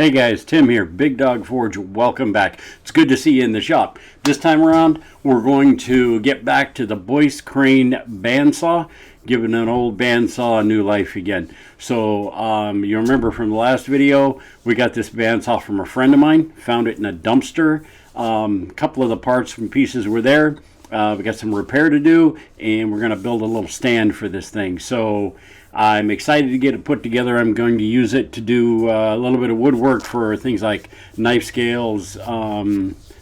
Hey guys, Tim here, Big Dog Forge. Welcome back. It's good to see you in the shop. This time around, we're going to get back to the Boice crane bandsaw, giving an old bandsaw a new life again. So you remember from the last video, we got this bandsaw from a friend of mine, found it in a dumpster. A couple of the parts and pieces were there. We got some repair to do, and we're going to build a little stand for this thing. So I'm excited to get it put together. I'm going to use it to do a little bit of woodwork for things like knife scales,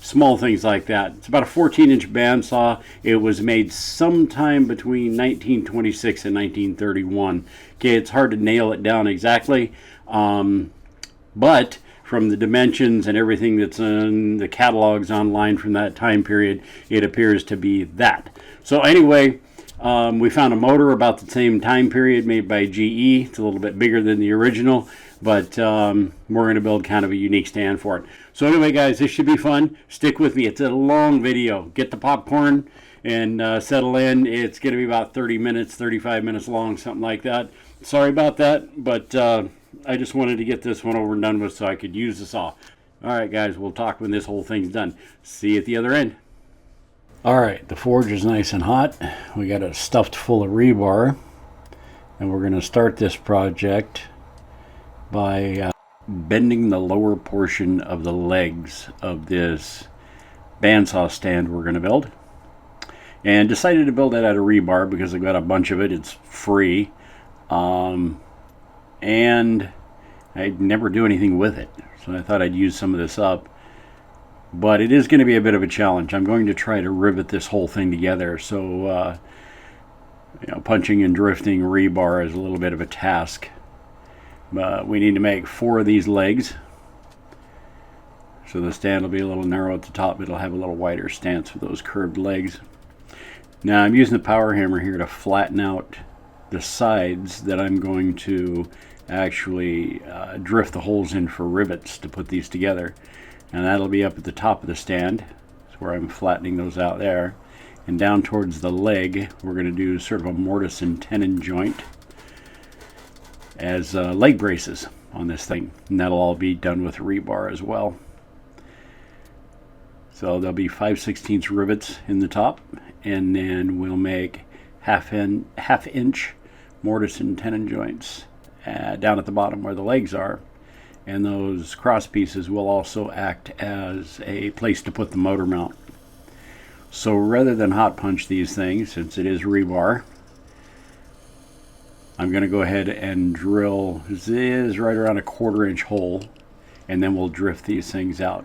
small things like that. It's about a 14-inch bandsaw. It was made sometime between 1926 and 1931. Okay, it's hard to nail it down exactly, but from the dimensions and everything that's in the catalogs online from that time period, it appears to be that. So anyway, we found a motor about the same time period made by GE. It's a little bit bigger than the original, but we're going to build kind of a unique stand for it. So anyway, guys, this should be fun. Stick with me. It's a long video. Get the popcorn and settle in. It's going to be about 30 minutes, 35 minutes long, something like that. Sorry about that, but I just wanted to get this one over and done with so I could use the saw. All right, guys, we'll talk when this whole thing's done. See you at the other end. All right, the forge is nice and hot. We got it stuffed full of rebar, and we're going to start this project by bending the lower portion of the legs of this bandsaw stand we're going to build. And decided to build that out of rebar because I got a bunch of it. It's free. And I'd never do anything with it, so I thought I'd use some of this up. But it is going to be a bit of a challenge. I'm going to try to rivet this whole thing together, so punching and drifting rebar is a little bit of a task. But we need to make 4 of these legs, so the stand will be a little narrow at the top. It'll have a little wider stance with those curved legs. Now I'm using the power hammer here to flatten out the sides that I'm going to actually drift the holes in for rivets to put these together, and that'll be up at the top of the stand. That's where I'm flattening those out there, and down towards the leg we're going to do sort of a mortise and tenon joint as leg braces on this thing, and that'll all be done with rebar as well. So there'll be 5/16 rivets in the top, and then we'll make half-inch mortise and tenon joints down at the bottom where the legs are, and those cross pieces will also act as a place to put the motor mount. So rather than hot punch these things, since it is rebar, I'm going to go ahead and drill this right around a 1/4-inch hole, and then we'll drift these things out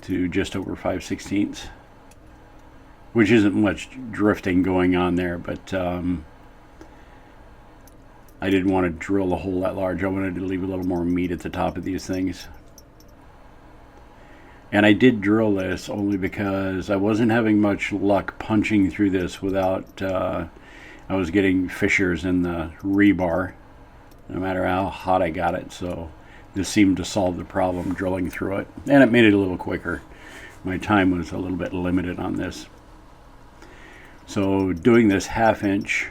to just over 5/16, which isn't much drifting going on there, but I didn't want to drill a hole that large. I wanted to leave a little more meat at the top of these things. And I did drill this only because I wasn't having much luck punching through this without, I was getting fissures in the rebar, no matter how hot I got it. So this seemed to solve the problem, drilling through it. And it made it a little quicker. My time was a little bit limited on this. So doing this 1/2-inch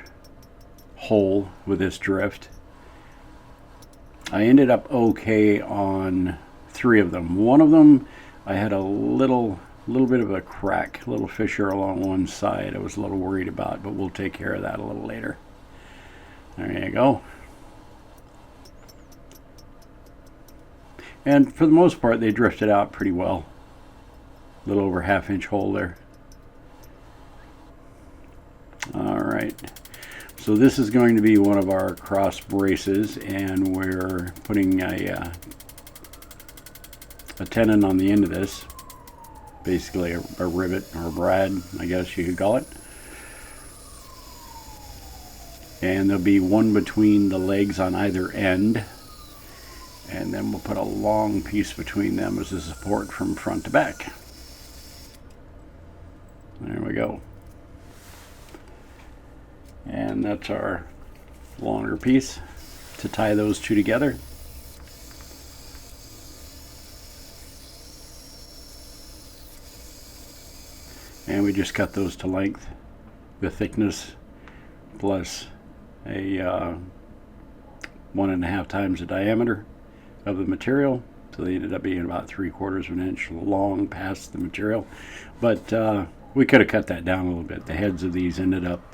hole with this drift, I ended up okay on 3 of them. One of them I had a little bit of a crack, a little fissure along one side I was a little worried about, but we'll take care of that a little later. There you go. And for the most part they drifted out pretty well. A little over 1/2-inch hole there. Alright, so this is going to be one of our cross braces, and we're putting a tenon on the end of this, basically a rivet or a brad, I guess you could call it. And there'll be one between the legs on either end, and then we'll put a long piece between them as a support from front to back. There we go. And that's our longer piece to tie those two together. And we just cut those to length, the thickness plus a 1.5 times the diameter of the material. So they ended up being about 3/4 of an inch long past the material. But we could have cut that down a little bit. The heads of these ended up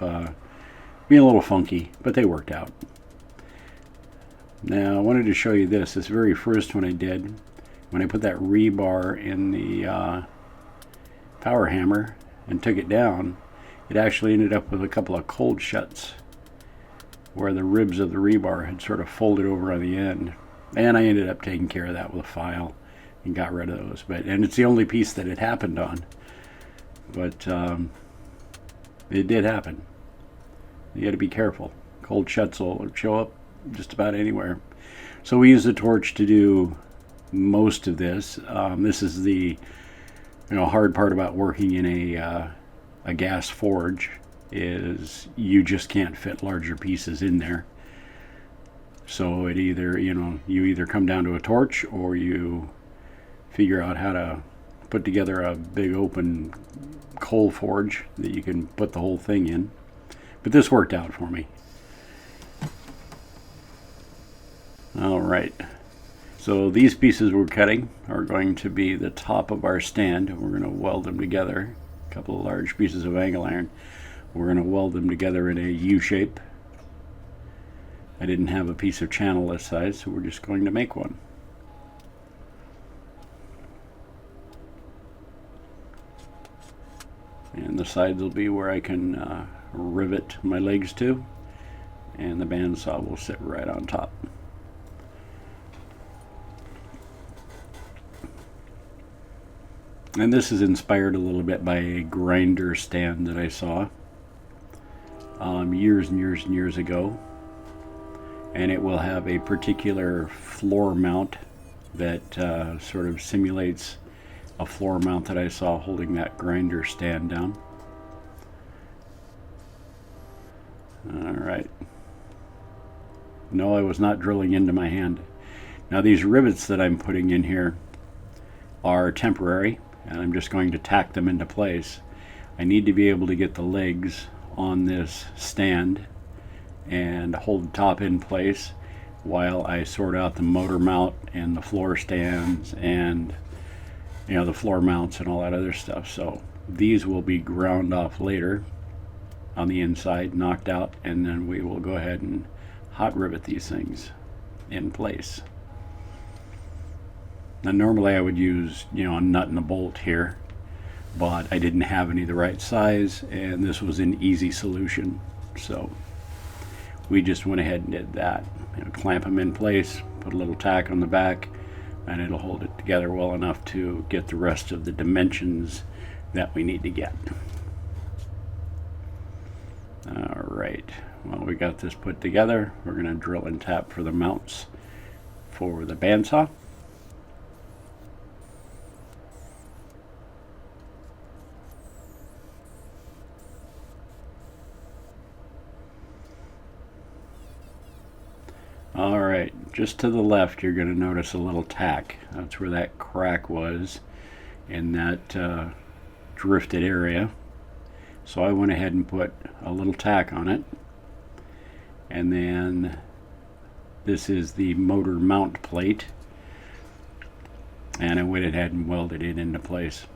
being a little funky, but they worked out. Now I wanted to show you this. This very first one I did, when I put that rebar in the power hammer and took it down, it actually ended up with a couple of cold shuts where the ribs of the rebar had sort of folded over on the end. And I ended up taking care of that with a file and got rid of those. And it's the only piece that it happened on. But it did happen. You got to be careful. Cold shuts will show up just about anywhere. So we use the torch to do most of this. This is the hard part about working in a gas forge, is you just can't fit larger pieces in there. So it either you either come down to a torch, or you figure out how to put together a big open coal forge that you can put the whole thing in. But this worked out for me. All right. So these pieces we're cutting are going to be the top of our stand. We're going to weld them together. A couple of large pieces of angle iron. We're going to weld them together in a U shape. I didn't have a piece of channel this size, so we're just going to make one. And the sides will be where I can rivet my legs to, and the bandsaw will sit right on top. And this is inspired a little bit by a grinder stand that I saw years and years and years ago. And it will have a particular floor mount that sort of simulates a floor mount that I saw holding that grinder stand down. All right. No, I was not drilling into my hand. Now these rivets that I'm putting in here are temporary, and I'm just going to tack them into place. I need to be able to get the legs on this stand and hold the top in place while I sort out the motor mount and the floor stands and the floor mounts and all that other stuff. So these will be ground off later on the inside, knocked out, and then we will go ahead and hot rivet these things in place. Now normally I would use a nut and a bolt here, but I didn't have any the right size, and this was an easy solution, so we just went ahead and did that. Clamp them in place, put a little tack on the back, and it'll hold it together well enough to get the rest of the dimensions that we need to get. All right, well, we got this put together. We're going to drill and tap for the mounts for the bandsaw. All right, just to the left, you're going to notice a little tack. That's where that crack was in that drifted area. So I went ahead and put a little tack on it. And then this is the motor mount plate. And I went ahead and welded it into place.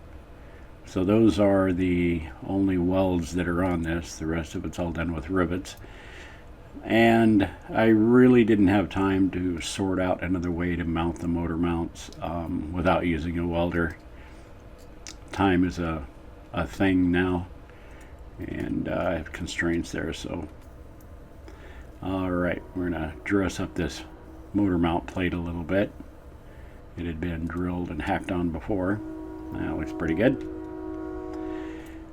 So those are the only welds that are on this. The rest of it's all done with rivets. And I really didn't have time to sort out another way to mount the motor mounts without using a welder. Time is a thing now, and I have constraints there. So alright, we're going to dress up this motor mount plate a little bit. It had been drilled and hacked on before. That looks pretty good.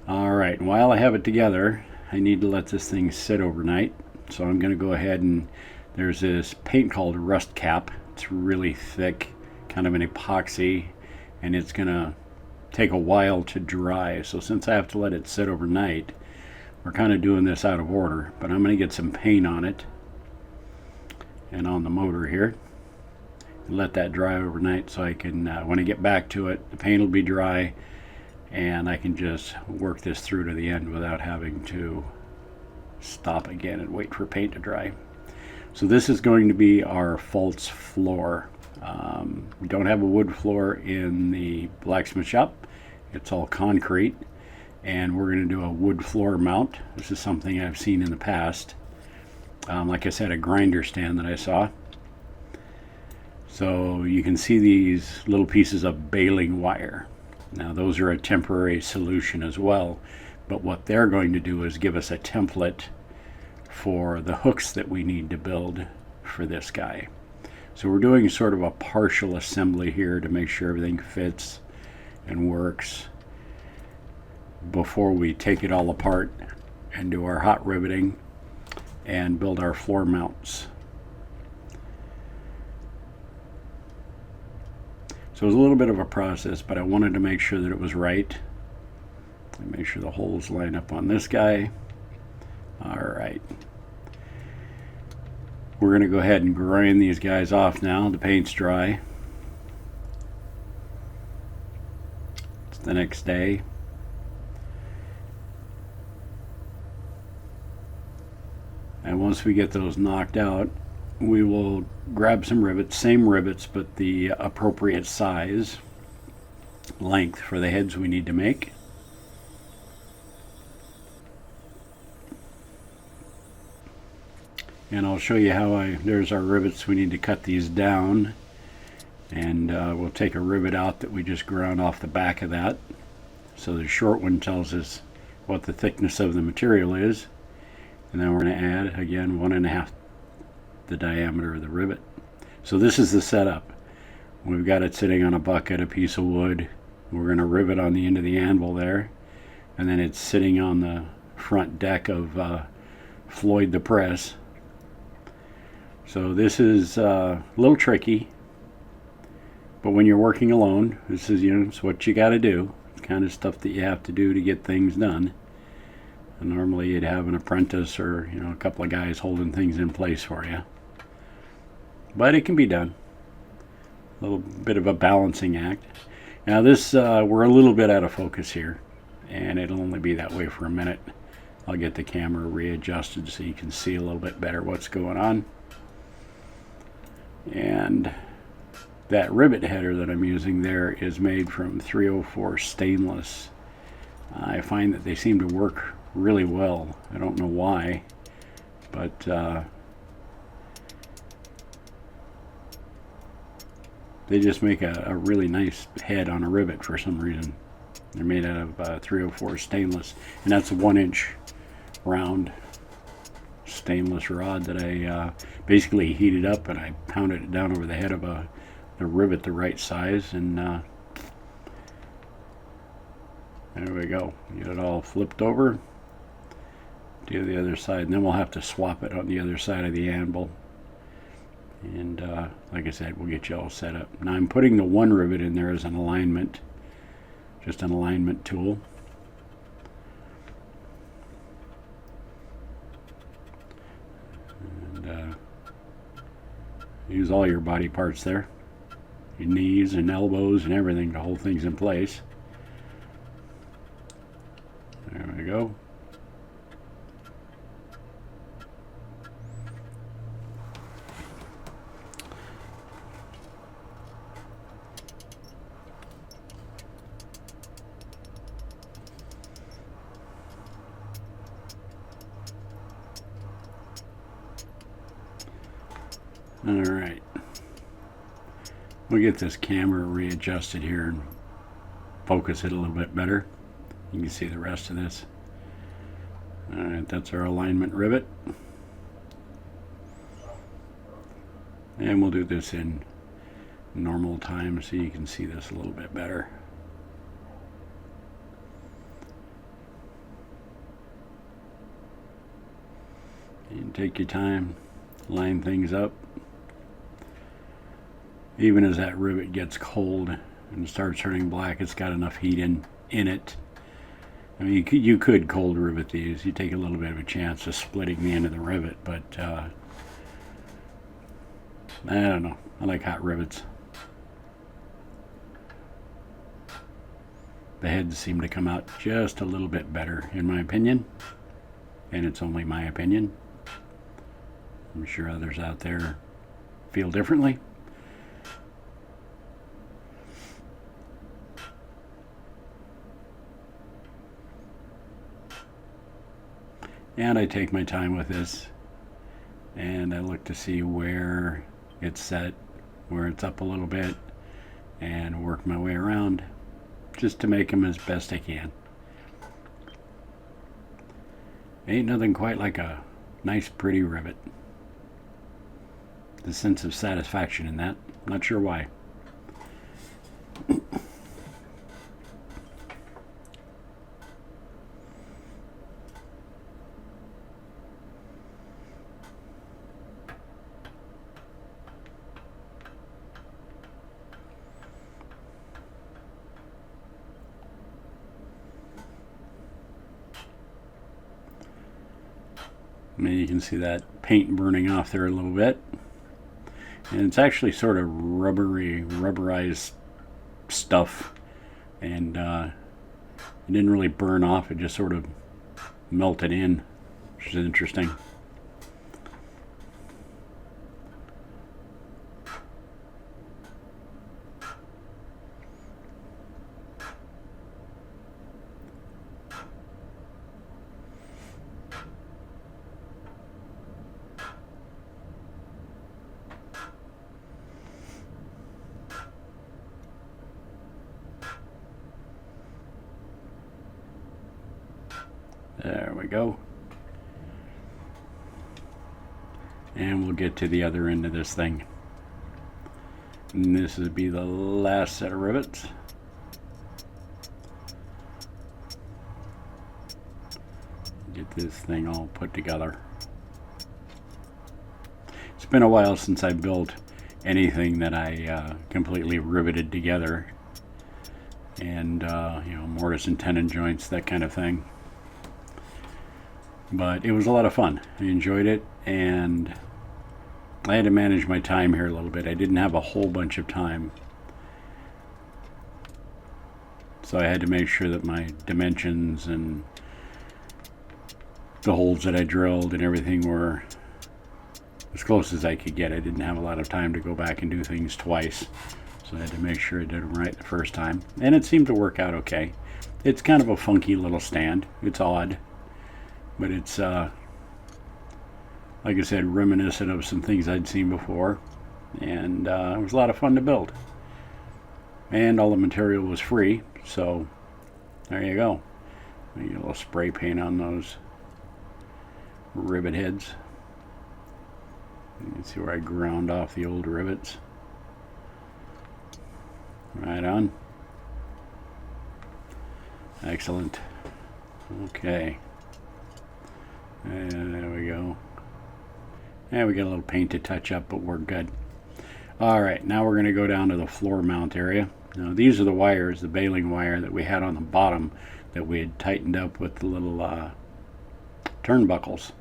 Alright, while I have it together, I need to let this thing sit overnight. So I'm going to go ahead and there's this paint called Rust Cap. It's really thick, kind of an epoxy, and it's going to take a while to dry. So since I have to let it sit overnight, we're kind of doing this out of order, but I'm going to get some paint on it and on the motor here and let that dry overnight so I can, when I get back to it, the paint will be dry and I can just work this through to the end without having to stop again and wait for paint to dry. So this is going to be our false floor. We don't have a wood floor in the blacksmith shop. It's all concrete, and we're going to do a wood floor mount. This is something I've seen in the past. Like I said, a grinder stand that I saw. So you can see these little pieces of baling wire. Now those are a temporary solution as well, but what they're going to do is give us a template for the hooks that we need to build for this guy. So we're doing sort of a partial assembly here to make sure everything fits and works before we take it all apart and do our hot riveting and build our floor mounts. So it was a little bit of a process, but I wanted to make sure that it was right. Make sure the holes line up on this guy. All right. We're going to go ahead and grind these guys off now. The paint's dry. It's the next day. And once we get those knocked out, we will grab some rivets, same rivets, but the appropriate size, length for the heads we need to make. And I'll show you how there's our rivets. We need to cut these down, and we'll take a rivet out that we just ground off the back of that. So the short one tells us what the thickness of the material is, and then we're going to add again 1.5 the diameter of the rivet. So this is the setup. We've got it sitting on a bucket, a piece of wood. We're going to rivet on the end of the anvil there, and then it's sitting on the front deck of Floyd the press. So this is a little tricky, but when you're working alone, this is, it's what you got to do. It's kind of stuff that you have to do to get things done. And normally you'd have an apprentice or a couple of guys holding things in place for you. But it can be done. A little bit of a balancing act. Now this, we're a little bit out of focus here, and it'll only be that way for a minute. I'll get the camera readjusted so you can see a little bit better what's going on. And that rivet header that I'm using there is made from 304 stainless. I find that they seem to work really well. I don't know why, but they just make a really nice head on a rivet for some reason. They're made out of 304 stainless, and that's a 1-inch round stainless rod that I basically heated up, and I pounded it down over the head of the rivet the right size, and there we go. Get it all flipped over to the other side, and then we'll have to swap it on the other side of the anvil. And like I said, we'll get you all set up. Now I'm putting the one rivet in there as an alignment, just an alignment tool. And use all your body parts there, your knees and elbows and everything to hold things in place. There we go. All right, we'll get this camera readjusted here and focus it a little bit better. You can see the rest of this. All right, that's our alignment rivet. And we'll do this in normal time so you can see this a little bit better. You can take your time, line things up. Even as that rivet gets cold and starts turning black, it's got enough heat in it. I mean, you could cold rivet these. You take a little bit of a chance of splitting the end of the rivet, but I don't know. I like hot rivets. The heads seem to come out just a little bit better, in my opinion. And it's only my opinion. I'm sure others out there feel differently. And I take my time with this, and I look to see where it's set, where it's up a little bit, and work my way around just to make them as best I can. Ain't nothing quite like a nice pretty rivet. The sense of satisfaction in that, not sure why. You can see that paint burning off there a little bit. And it's actually sort of rubberized stuff. And it didn't really burn off, it just sort of melted in, which is interesting. There we go. And we'll get to the other end of this thing. And this would be the last set of rivets. Get this thing all put together. It's been a while since I built anything that I completely riveted together. And, mortise and tenon joints, that kind of thing. But it was a lot of fun. I enjoyed it, and I had to manage my time here a little bit. I didn't have a whole bunch of time. So I had to make sure that my dimensions and the holes that I drilled and everything were as close as I could get. I didn't have a lot of time to go back and do things twice. So I had to make sure I did them right the first time. And it seemed to work out okay. It's kind of a funky little stand. It's odd. But it's, like I said, reminiscent of some things I'd seen before. And it was a lot of fun to build. And all the material was free. So there you go. Maybe a little spray paint on those rivet heads. You can see where I ground off the old rivets. Right on. Excellent. Okay. And there we go. And we got a little paint to touch up, but we're good. Alright, now we're going to go down to the floor mount area. Now these are the wires, the baling wire that we had on the bottom that we had tightened up with the little turnbuckles.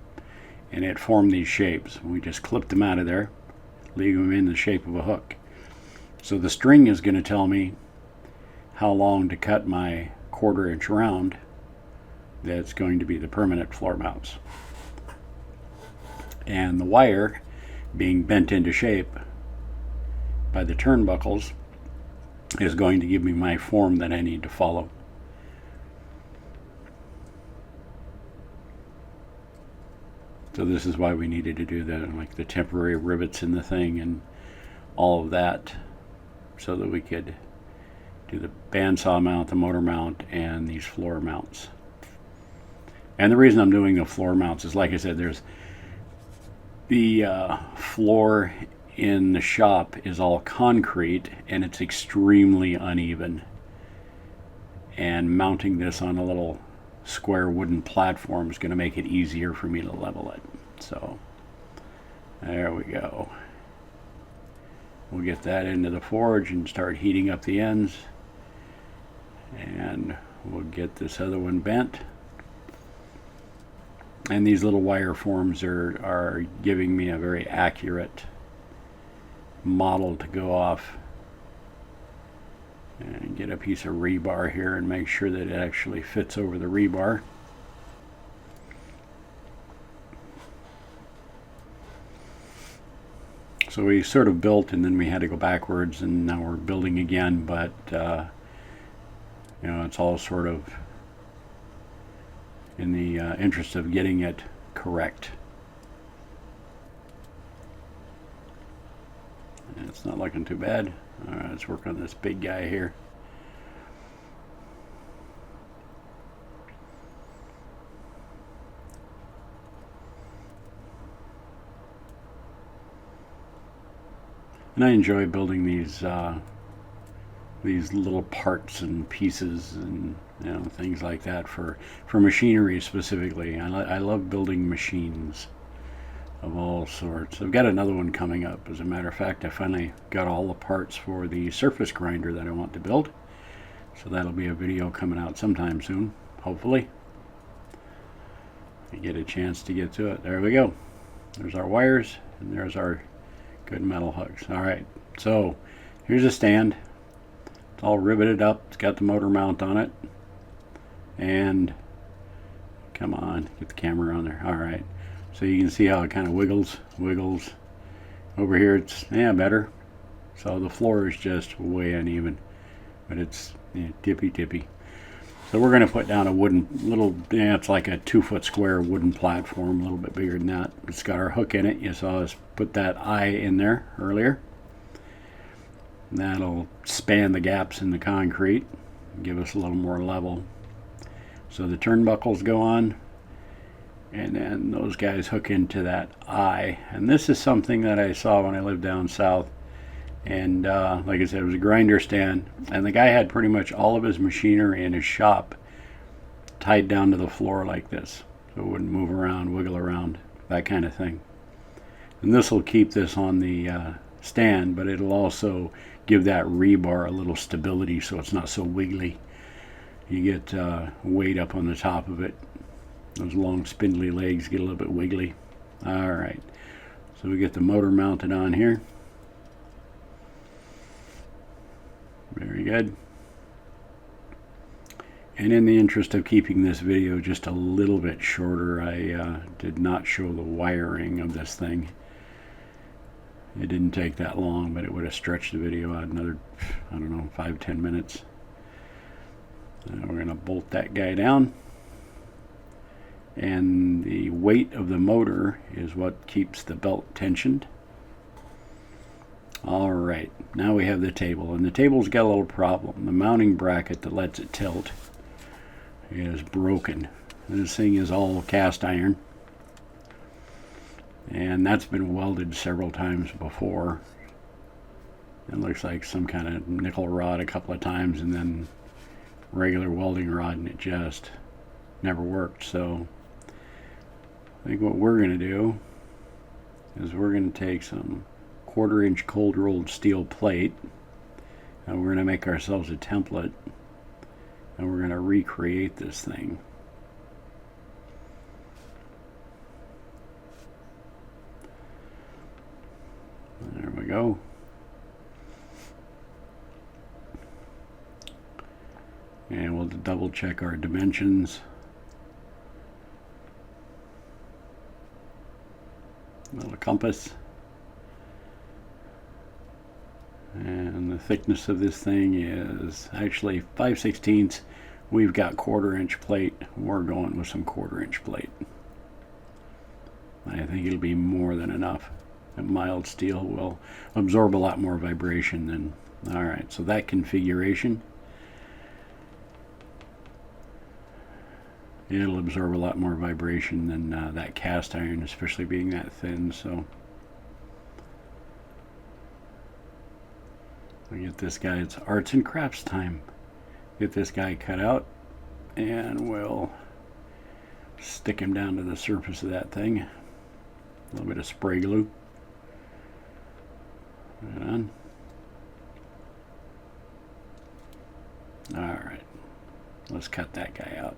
And it formed these shapes. We just clipped them out of there, leave them in the shape of a hook. So the string is going to tell me how long to cut my 1/4 inch round. That's going to be the permanent floor mounts. And the wire being bent into shape by the turnbuckles is going to give me my form that I need to follow. So this is why we needed to do the temporary rivets in the thing and all of that, so that we could do the bandsaw mount, the motor mount, and these floor mounts. And the reason I'm doing the floor mounts is, like I said, there's the floor in the shop is all concrete and it's extremely uneven. And mounting this on a little square wooden platform is going to make it easier for me to level it. So there we go. We'll get that into the forge and start heating up the ends. And we'll get this other one bent. And these little wire forms are giving me a very accurate model to go off. And get a piece of rebar here and make sure that it actually fits over the rebar. So we sort of built and then we had to go backwards, and now we're building again, but you know, it's all sort of in the interest of getting it correct. And it's not looking too bad. All right, let's work on this big guy here. And I enjoy building these little parts and pieces and, you know, things like that for machinery specifically. I love building machines of all sorts. I've got another one coming up. As a matter of fact, I finally got all the parts for the surface grinder that I want to build. So that'll be a video coming out sometime soon, hopefully. I get a chance to get to it. There we go. There's our wires, and there's our good metal hooks. All right, so here's a stand. It's all riveted up. It's got the motor mount on it. And come on, get the camera on there. All right, so you can see how it kind of wiggles. Over here it's better. So the floor is just way uneven, but it's tippy. So we're going to put down a wooden little, it's like a 2-foot square wooden platform, a little bit bigger than that. It's got our hook in it. You saw us put that eye in there earlier. And that'll span the gaps in the concrete, give us a little more level. So the turnbuckles go on, and then those guys hook into that eye. And this is something that I saw when I lived down south. And like I said, it was a grinder stand, and the guy had pretty much all of his machinery in his shop tied down to the floor like this, so it wouldn't move around, wiggle around, that kind of thing. And this will keep this on the stand, but it'll also give that rebar a little stability so it's not so wiggly. You get weight up on the top of it. Those long spindly legs get a little bit wiggly. All right, so we get the motor mounted on here. Very good. And in the interest of keeping this video just a little bit shorter, I did not show the wiring of this thing. It didn't take that long, but it would have stretched the video out another, I don't know, 5-10 minutes. We're going to bolt that guy down. And the weight of the motor is what keeps the belt tensioned. All right, now we have the table, and the table's got a little problem. The mounting bracket that lets it tilt is broken. This thing is all cast iron, and that's been welded several times before. It looks like some kind of nickel rod a couple of times, and then regular welding rod, and it just never worked. So I think what we're going to do is we're going to take some 1/4-inch cold rolled steel plate, and we're going to make ourselves a template, and we're going to recreate this thing. There we go. And we'll double check our dimensions. Little compass. And the thickness of this thing is actually 5/16. We've got 1/4-inch plate. We're going with some 1/4-inch plate. I think it'll be more than enough. That mild steel will absorb a lot more vibration than. All right, so that configuration, it'll absorb a lot more vibration than that cast iron, especially being that thin. So we get this guy. It's arts and crafts time. Get this guy cut out, and we'll stick him down to the surface of that thing. A little bit of spray glue. Right on. All right, let's cut that guy out.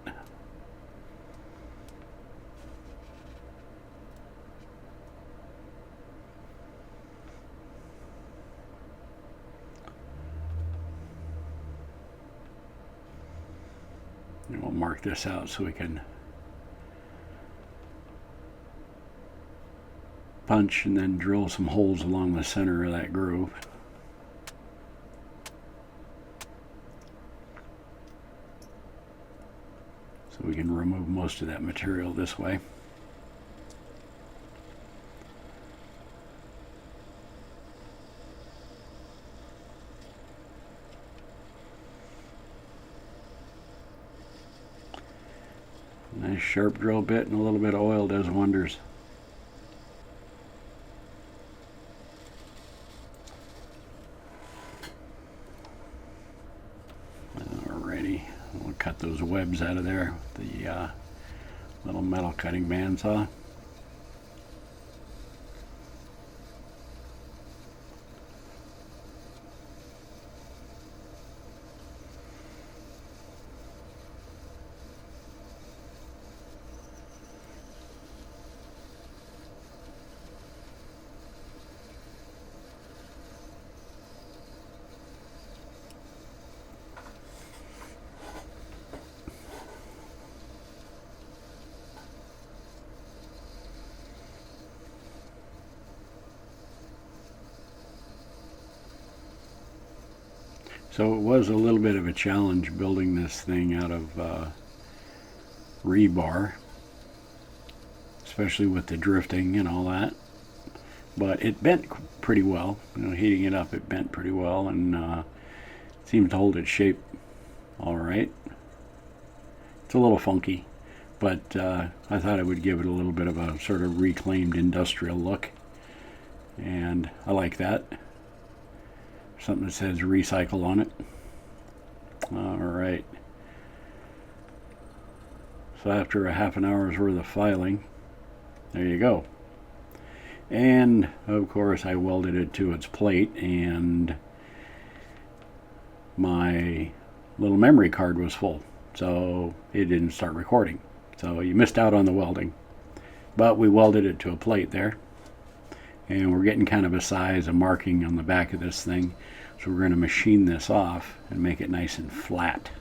And we'll mark this out so we can punch and then drill some holes along the center of that groove. So we can remove most of that material this way. Nice sharp drill bit and a little bit of oil does wonders. Alrighty, we'll cut those webs out of there with the little metal cutting bandsaw. So it was a little bit of a challenge building this thing out of rebar, especially with the drifting and all that. But it bent pretty well. You know, heating it up, it bent pretty well, and seemed to hold its shape all right. It's a little funky, but I thought I would give it a little bit of a sort of reclaimed industrial look, and I like that. Something that says recycle on it. Alright. So after a half an hour's worth of filing, there you go. And of course I welded it to its plate, and my little memory card was full, so it didn't start recording. So you missed out on the welding. But we welded it to a plate there. And we're getting kind of a size, a marking on the back of this thing. So we're going to machine this off and make it nice and flat.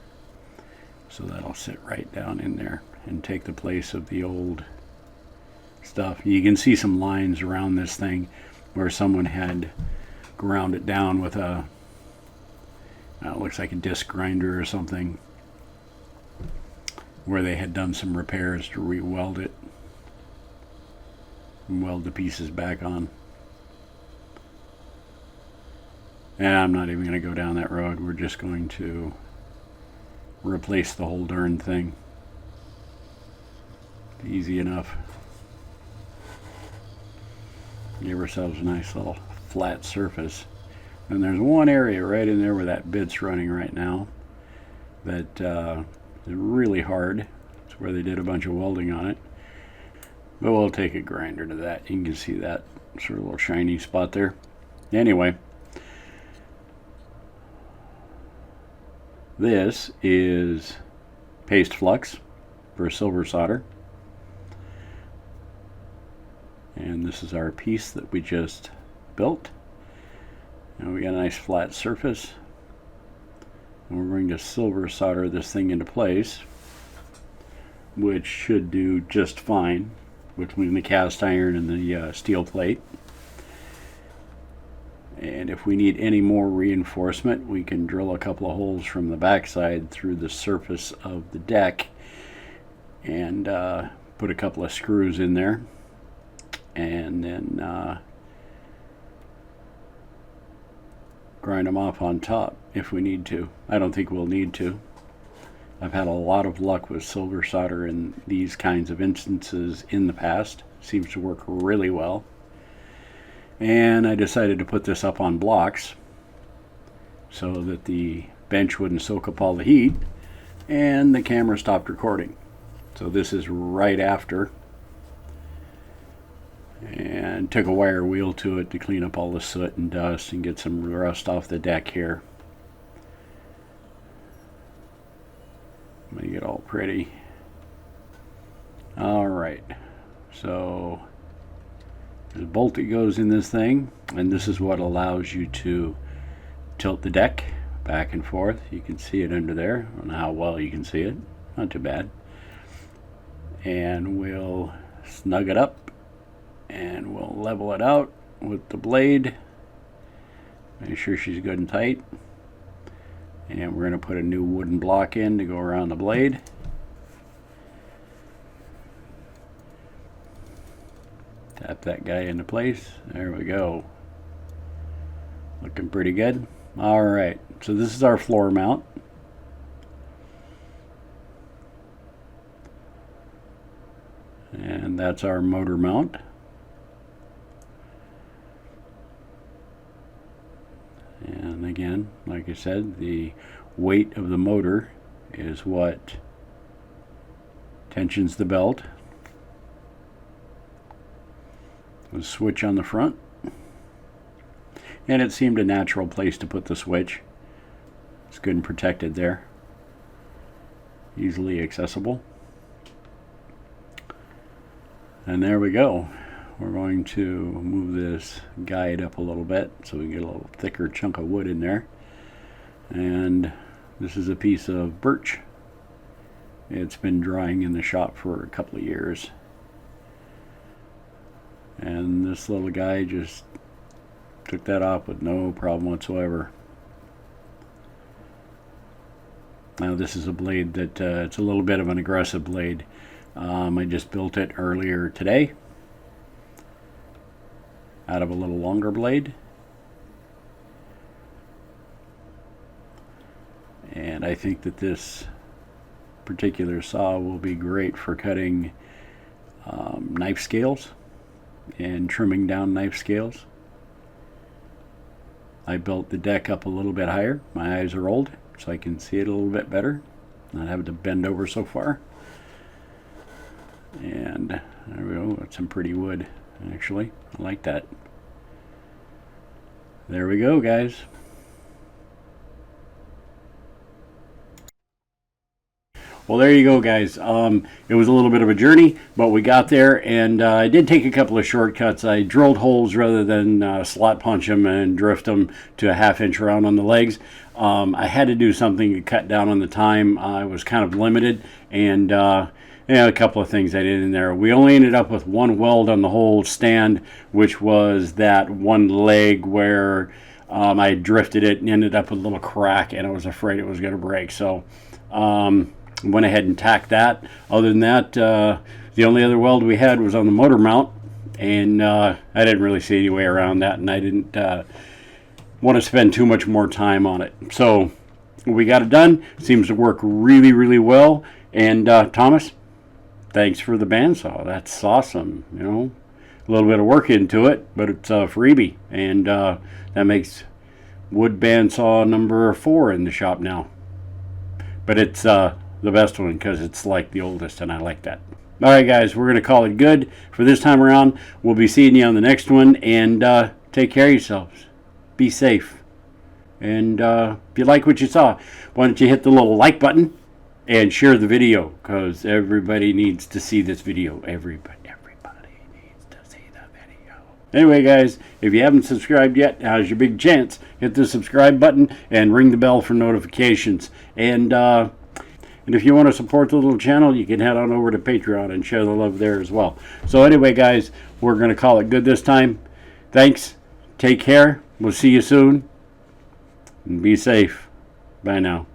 So that'll sit right down in there and take the place of the old stuff. You can see some lines around this thing where someone had ground it down with a, it looks like a disc grinder or something, where they had done some repairs to re-weld it and weld the pieces back on. And I'm not even going to go down that road. We're just going to replace the whole darn thing. Easy enough. Give ourselves a nice little flat surface. And there's one area right in there where that bit's running right now that is really hard. It's where they did a bunch of welding on it. But we'll take a grinder to that. You can see that sort of little shiny spot there. Anyway, this is paste flux for silver solder. And this is our piece that we just built. And we got a nice flat surface. And we're going to silver solder this thing into place, which should do just fine between the cast iron and the steel plate. And if we need any more reinforcement, we can drill a couple of holes from the backside through the surface of the deck and put a couple of screws in there, and then grind them off on top if we need to. I don't think we'll need to. I've had a lot of luck with silver solder in these kinds of instances in the past. Seems to work really well. And I decided to put this up on blocks so that the bench wouldn't soak up all the heat, and the camera stopped recording. So this is right after, and took a wire wheel to it to clean up all the soot and dust and get some rust off the deck here. Make it all pretty. Alright, so there's a bolt that goes in this thing, and this is what allows you to tilt the deck back and forth. You can see it under there. I don't know how well you can see it. Not too bad. And we'll snug it up And we'll level it out with the blade. Make sure she's good and tight. And we're going to put a new wooden block in to go around the blade. Tap that guy into place. There we go. Looking pretty good. Alright, so this is our floor mount. And that's our motor mount. And again, like I said, the weight of the motor is what tensions the belt. The switch on the front. And it seemed a natural place to put the switch. It's good and protected there. Easily accessible. And there we go. We're going to move this guide up a little bit so we can get a little thicker chunk of wood in there. And this is a piece of birch. It's been drying in the shop for a couple of years. And this little guy just took that off with no problem whatsoever. Now this is a blade that it's a little bit of an aggressive blade. I just built it earlier today out of a little longer blade, and I think that this particular saw will be great for cutting knife scales and trimming down knife scales. I built the deck up a little bit higher. My eyes are old, so I can see it a little bit better, not having to bend over so far. And there we go. That's some pretty wood, actually. I like that. There we go, guys. Well, there you go, guys. It was a little bit of a journey, but we got there, and I did take a couple of shortcuts. I drilled holes rather than slot punch them and drift them to a ½ inch around on the legs. I had to do something to cut down on the time. I was kind of limited, and a couple of things I did in there. We only ended up with one weld on the whole stand, which was that one leg where I drifted it and ended up with a little crack, and I was afraid it was going to break. So went ahead and tacked that. Other than that, the only other weld we had was on the motor mount, and I didn't really see any way around that, and I didn't want to spend too much more time on it. So we got it done. Seems to work really, really well. And Thomas, thanks for the bandsaw. That's awesome. You know, a little bit of work into it, but it's a freebie, and that makes wood bandsaw number 4 in the shop now. But it's the best one because it's like the oldest, and I like that. All right, guys, we're going to call it good for this time around. We'll be seeing you on the next one, and take care of yourselves. Be safe. And if you like what you saw, why don't you hit the little like button and share the video, because everybody needs to see this video. Everybody needs to see the video. Anyway, guys, if you haven't subscribed yet, now's your big chance. Hit the subscribe button and ring the bell for notifications. And if you want to support the little channel, you can head on over to Patreon and share the love there as well. So anyway, guys, we're going to call it good this time. Thanks. Take care. We'll see you soon. And be safe. Bye now.